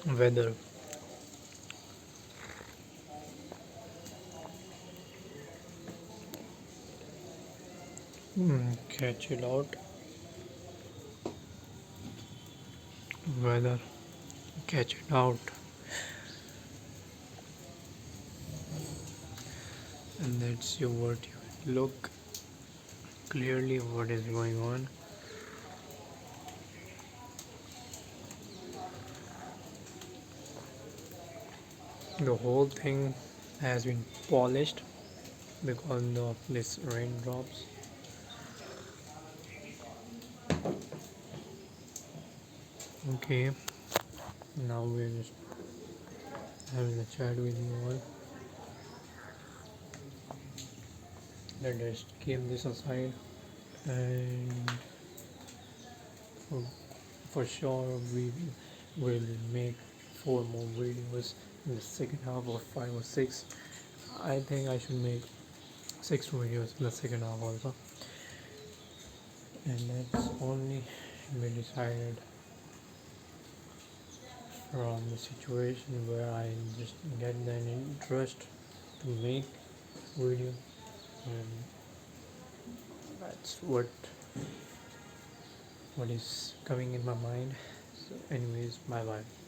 weather. Catch it out. Weather. Catch it out. And that's your word. You look clearly what is going on. The whole thing has been polished because of this raindrops. Okay, now we're just having a chat with you all. Let us keep this aside, and for, for sure we will make 4 more videos in the second half, or 5 or 6. I think I should make 6 videos in the second half also, and that's only be decided from the situation where I just get an interest to make video, and that's what is coming in my mind. So anyways, bye bye.